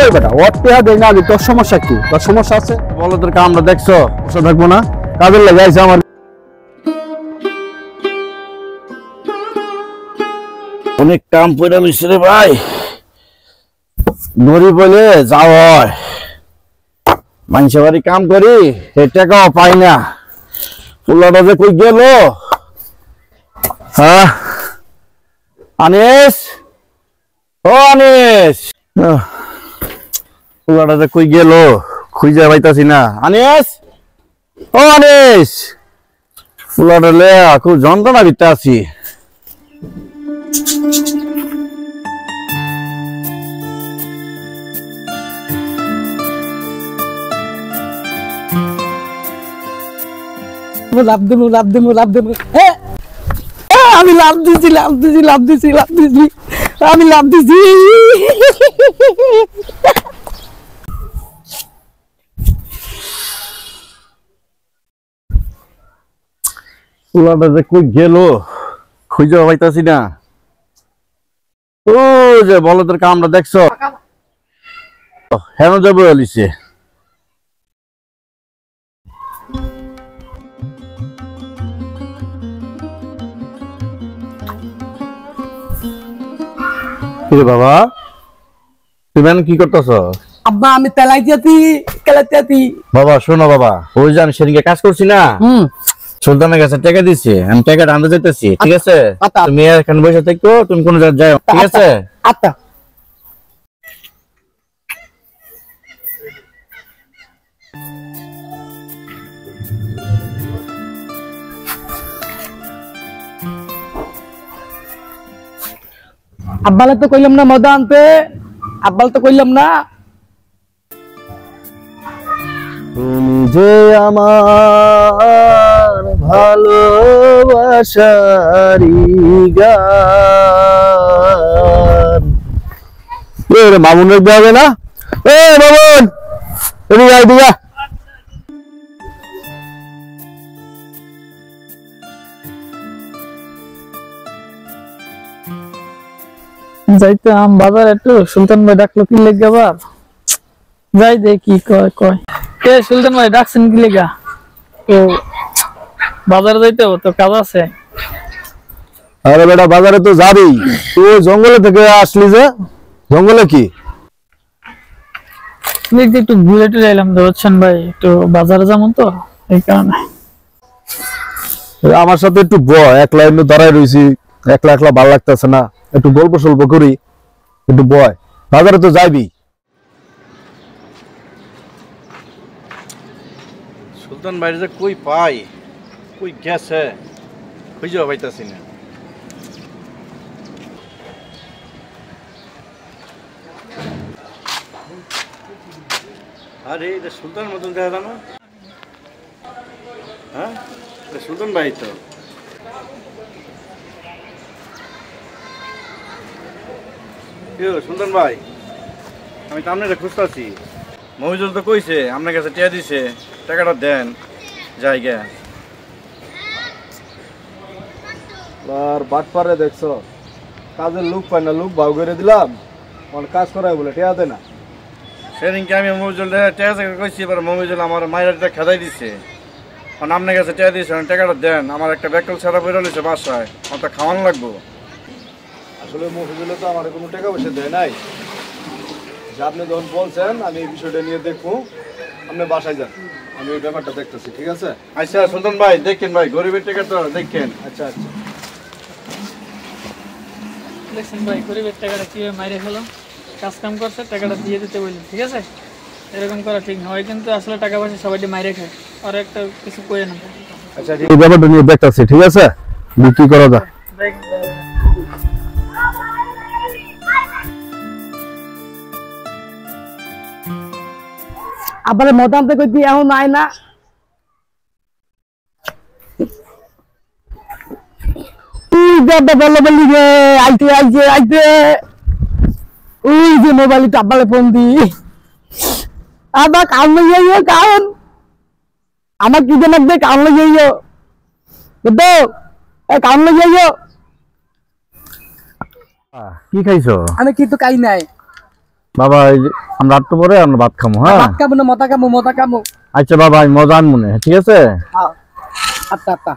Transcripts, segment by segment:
ওই বেটা ওর টেহা দেই না, তোর সমস্যা কি? তোর সমস্যা আছে বলো, তোর কামটা দেখছো? বসে থাকবো না, কাজের লেগে আইছে আমার। অনেক কাম পড়ে রইছে রে ভাই, গরিব বলে যাও হয়, মানুষের বাড়ি কাম করি সেই টাকাও পাই না। পোলাটা যে কই গেল? হ্যাঁ আনিস, ও আনিস, পোলাটা যে কই গেল খুঁজে পাইতাছি না। আনিস, ও আনিস, পোলাটা লে খুব যন্ত্রণা ভিতরে আছি। লাভ দেবো লাভ দেবো লাভ দেবো, আমি লাভ দিছি লাভ দিছি লাভ দিছি লাভ দিছি, আমি লাভ দিছি। পোলাটা যে কই গেল খুঁজে পাইতাছি না। ও যে বলদের কামটা দেখছো? হেন যাবো লিছে। বাবা তুমি কি করতেছ? আব্বা আমি তেলাইতে বাবা শোনো বাবা, ওই যে আমি সেদিনকে কাজ করছি না, সুলতানের কাছে টাকা দিচ্ছে, আমি টাকাটা আনতে যেতেছি, ঠিক আছে? তুমি এখানে বসে থাকো, তুমি কোন জায়গায় যাও, ঠিক আছে? আচ্ছা আব্বালে তো কইলাম না মদা আনতে, আব্বাল তো কইলাম না। তুমি যে আমার ভালোবাসারি গান। মামুনের দেওয়া না? এ মামুন তুমি যাই দিয়া যাইতে আম বাজার একটু, সুলতান ভাই ডাকলো কি লেগে আবার, যাই দে কি কয় কয়। এ সুলতান ভাই ডাকছেন কি লেগা? তো বাজারে যাইতে হবে তো, কাজ আছে। আরে বেটা বাজারে তো যাবি, তুই জঙ্গলে থেকে আসলি যে, জঙ্গলে কি? একটু ঘুরে টুরে এলাম ধরছেন ভাই, একটু বাজারে যাবো তো এই কারণে। আমার সাথে একটু একলা এমনি দাঁড়াই রয়েছি, একলা একলা ভালো লাগতেছে না, একটু গল্প সল্প করি, একটু বয়, বাজারে তো যাইবি। সুলতান ভাই যে কই পাই, কই গেছে খুঁজে পাইতাছি না। আরে এটা সুলতান মতন দেখা যায় না? হ্যাঁ সুলতান ভাই তো। সুলতান ভাই আমি তো আপনার খুঁজতেছি, মহিজুল তো কইছে আপনার কাছে টিয়া দিছে, টাকাটা দেন জায়গা। আর বাট পারে দেখছো, কাজের লোক পাই না, লোক ভাও করে দিলাম, কাজ করাই বলে টিয়া দেয় না। সেদিনকে আমি মহিজুল টিয়া কইছি, এবার মহিজুল আমার মায়ের খেদাই দিচ্ছে, আপনার কাছে টিয়া দিয়েছে, টাকাটা দেন, আমার একটা ব্যাকল ছাড়া বেরো নিছে বাসায়, আমার তো খাওয়ানো লাগবো। আসলে মহিজুলে তো আমার কোনো টাকা পয়সা দেয় নাই, আপনি যখন বলছেন আমি এই বিষয়টা নিয়ে দেখবো, আপনি বাসায় যান, আমি এই ব্যাপারটা দেখতেছি, ঠিক আছে? আচ্ছা সুলতান ভাই দেখেন ভাই, গরিবের টাকা তো দেখেন। আচ্ছা আচ্ছা দেখছেন ভাই গরিবের টাকাটা কিভাবে মাইরে ফেলো, কাজ কাম করছে টাকাটা দিয়ে দিতে বললেন, ঠিক আছে? এরকম করা ঠিক নয়, কিন্তু আসলে টাকা পয়সা সবাই মাইরে খায়, আর একটা কিছু করে না। আচ্ছা এই ব্যাপারটা নিয়ে দেখতেছি, ঠিক আছে? বিক্রি করা যায়। আবার মদাম থেকে কি এখন নাই না, আইতে আইতে আইতে ওই যে মোবাইল টাব্বালে ফোন দি আবার কাম লইয়া কারণ আমার কি যেন একদম কাম লইয়া বুঝতো, কাম লইয়া। কি খাইছো? আমি কিন্তু খাই নাই। বাবা আমরা একটু পরে আমরা ভাত খাবো। হ্যাঁ ভাত খাবো না, মতা খাবো। আচ্ছা বাবা আমি মজা আনবো না, ঠিক আছে? আচ্ছা আচ্ছা।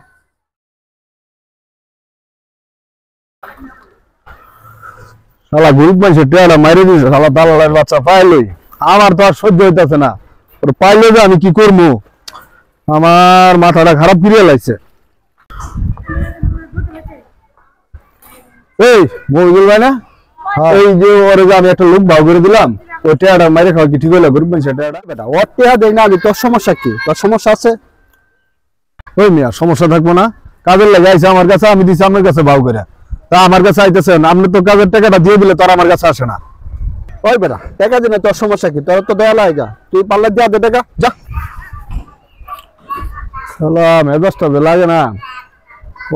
শালা গ্রুপ মাইছে টেয়ারা মাইরে দিছে, শালা দালালের বাচ্চা পাইলই। আমার তো আর সহ্য হইতাছে না, ওর পাইলে যে আমি কি করবো, আমার মাথাটা খারাপ করে লাগছে। এই মহিদুল ভাই না, এই যে ওরে যে আমি একটা লোক ভাও করে দিলাম, ওই টেয়ারা মাইরে খাওয়া কি ঠিক হইলো? গ্রুপ মাইছে টেয়ারা বেটা ওর টেয়া দেখ না আগে। তোর সমস্যা কি? তোর সমস্যা আছে? ওই মিয়া সমস্যা থাকবো না? কাজের লেগে আইছে আমার কাছে, আমি দিছি আপনার কাছে ভাও করে, তা আমার কাছে আইতেছেন আপনি? তো কাজের টাকাটা দিয়ে দিলে তোর আমার কাছে আসে না। ওই বেটা টাকা দিনে তোর সমস্যা কি? তোর তো দেওয়া লাগা, তুই পারলে দিয়া দে টাকা যা। সালাম মেজাজটা যে লাগে না,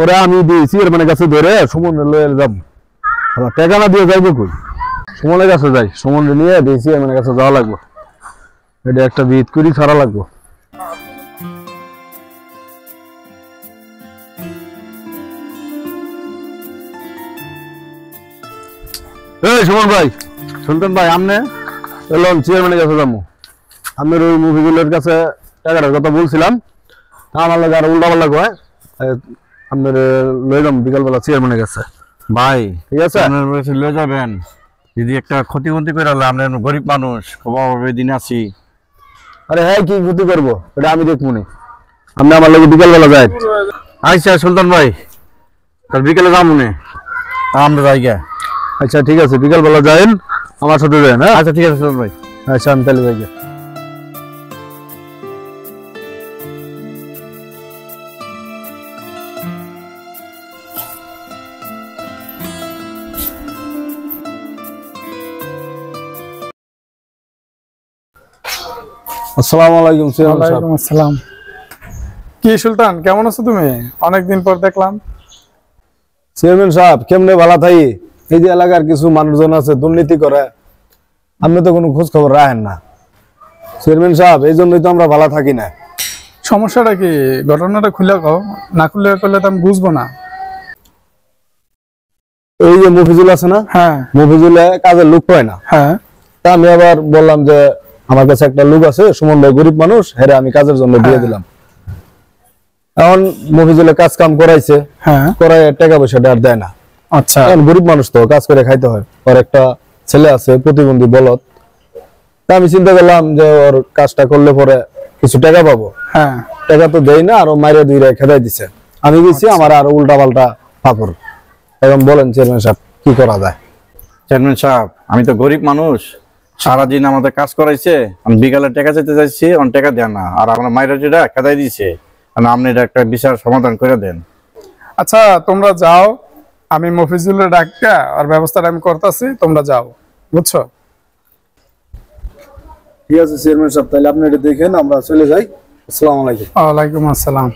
ওরে আমি দিয়েছি এর মানে কাছে ধরে সুমনের লয়ে যাব, টাকা না দিয়ে যাইবো কই? সুমনের কাছে যাই, সুমনের নিয়ে দিয়েছি এর মানে কাছে যাওয়া লাগবো, এটা একটা বিট করি ছাড়া লাগবো। এই সুমন ভাই, সুলতান ভাই, আমনে এলাম চেয়ারম্যানের কাছে যাবো। আপনার ওই মুভিগুলোর কাছে টাকাটার কথা বলছিলাম, আমার লাগে আর উল্টা পাল্টা কয়, আপনার লয়ে যাম বিকালবেলা চেয়ারম্যানের কাছে। ভাই ঠিক আছে আপনার কাছে লয়ে যাবেন, যদি একটা ক্ষতি করে হলে আপনার গরিব মানুষ, খুব অভাবে দিন আছি। আরে হ্যাঁ কি ক্ষতি করবো এটা আমি দেখবো নি, আপনি আমার লাগে বিকালবেলা যাই। আচ্ছা সুলতান ভাই, তার বিকেলে যাবো নে, আমরা যাই গা। আচ্ছা ঠিক আছে বিকালবেলা যাইন, আমার সাথে যাই। হ্যাঁ আচ্ছা ঠিক আছে সুলতান ভাই। আচ্ছা আমি তাহলে যাই গা। আসসালামু আলাইকুম। ওয়ালাইকুম আসসালাম। কি সুলতান, কেমন আছো তুমি? অনেকদিন পর দেখলাম। চেয়ারম্যান সাহেব কেমনে ভালো থাই? এই যে এলাকার কিছু মানুষজন আছে দুর্নীতি করে, আপনি তো কোনো খোঁজ খবর রাখেন না। চেয়ারম্যান সাহেব এই জন্যই তো আমরা ভালো থাকি না। সমস্যাটা কি? ঘটনাটা খুলে কও, না খুলে করলে তো আমি বুঝবো না। এই যে মফিজুল আছে না, হ্যাঁ মফিজুলে কাজের লোক পায় না, হ্যাঁ। তা আমি আবার বললাম যে আমার কাছে একটা লোক আছে, সুমন ভাই গরিব মানুষ, হেরে আমি কাজের জন্য দিয়ে দিলাম। এখন মফিজুলে কাজ কাম করাইছে, হ্যাঁ করাই টাকা পয়সাটা আর দেয় না। আচ্ছা এখন গরিব মানুষ তো কাজ করে খাইতে হয়, ওর একটা ছেলে আছে প্রতিবন্ধী বলদ, তা আমি চিন্তা করলাম যে ওর কাজটা করলে পরে কিছু টাকা পাবো। হ্যাঁ টাকা তো দেয় না, আরো মাইরে দুইরা খেদাই দিছে। আমি গেছি আমার আর উল্টা পাল্টা ফাপড়। এখন বলেন চেয়ারম্যান সাহেব কি করা যায়? চেয়ারম্যান সাহেব আমি তো গরিব মানুষ, সারাদিন আমাদের কাজ করাইছে, আমি বিকালে টাকা চাইতে চাইছি, অন টাকা দেন না, আর আমরা মাইরাটিটা খেদাই দিছে। আপনি এটা একটা বিচার সমাধান করে দেন। আচ্ছা তোমরা যাও, আমি মফিজুলের ডাক্তার আর ব্যবস্থাটা আমি করতেছি, তোমরা যাও, বুঝছো? ঠিক আছে চেয়ারম্যান সাহেব, তাহলে আপনি এটা দেখেন, আমরা চলে যাই। আসসালামু আলাইকুম। ওয়ালাইকুম আসসালাম।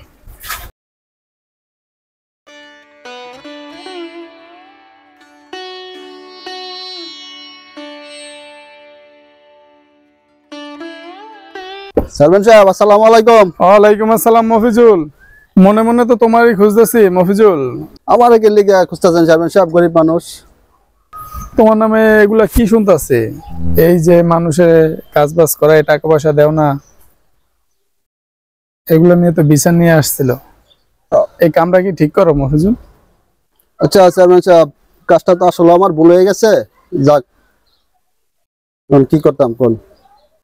চেয়ারম্যান সাহেব আসসালামু আলাইকুম। ওয়ালাইকুম আসসালাম মফিজুল, মনে মনে তো তোমারই খুঁজতেছি মফিজুল। আমার একে লিগে খুঁজতেছেন চেয়ারম্যান সাহেব? গরিব মানুষ, তোমার নামে এগুলা কি শুনতাছে? এই যে মানুষের কাজ বাজ করায় টাকা পয়সা দেও না, এগুলো নিয়ে তো বিচার নিয়ে আসছিল। এই কামটা কি ঠিক করো মফিজুল? আচ্ছা চেয়ারম্যান সাহেব কাজটা তো আসলে আমার ভুল হয়ে গেছে, যাক কি করতাম কোন।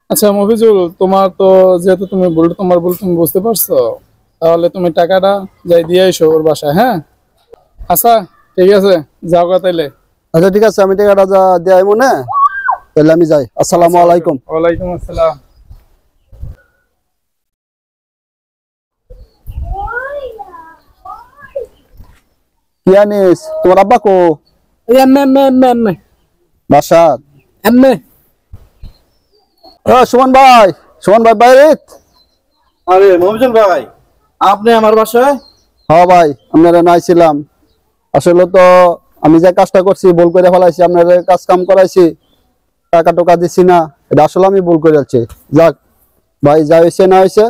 আচ্ছা মফিজুল, তোমার তো যেহেতু তুমি তোমার ভুল তুমি বুঝতে পারছো, তাহলে তুমি টাকাটা যাই দিয়ে এসো ওর বাসায়। হ্যাঁ আচ্ছা ঠিক আছে, যাও গা তাইলে। আচ্ছা ঠিক আছে, আমি টাকাটা যা দেয় মনে, তাহলে আমি যাই। আসসালামু আলাইকুম। ওয়ালাইকুম আসসালাম। কি আনিস? তোমার আব্বা কো? বাসা? সুমন ভাই, সুমন ভাই বাইরে? আরে মফিজুল ভাই, আপনি আমার বাসায়? হ্যাঁ ভাই, আপনারা নাইছিলাম। আসলে তো আমি যে কাজটা করছি ভুল করে ফেলাইছি, আপনারা কাজ কাম করাইছি, টাকা টোকা দিছি না, এটা আসলে আমি ভুল করে যাচ্ছি। যাক ভাই, যা হয়েছে না হয়েছে,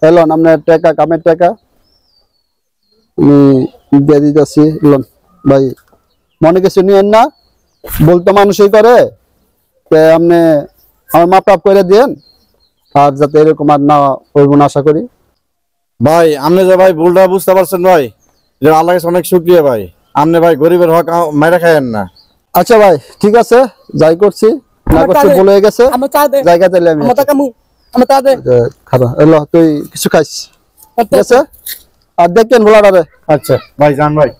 এলন আপনার টাকা, কামের টাকা আমি দিয়ে দিতেছি। এলন ভাই, মনে কিছু নিয়েন না, বলতো মানুষই করে, আপনি আমার মাপ টাপ করে দিয়েন, আর যাতে এরকম আর না হইব না আশা করি। ভাই আপনি যে ভাই ভুলটা বুঝতে পারছেন ভাই, যে আল্লাহর কাছে অনেক শুকরিয়া ভাই। আপনি ভাই গরিবের হক মাইরা খাইয়েন না। আচ্ছা ভাই ঠিক আছে, যাই করছি না করছি ভুল হয়ে গেছে, জায়গা তাইলে আমি খাবা এলো তুই কিছু খাইস, ঠিক আছে? আর দেখেন ভোলাটারে। আচ্ছা ভাই যান ভাই।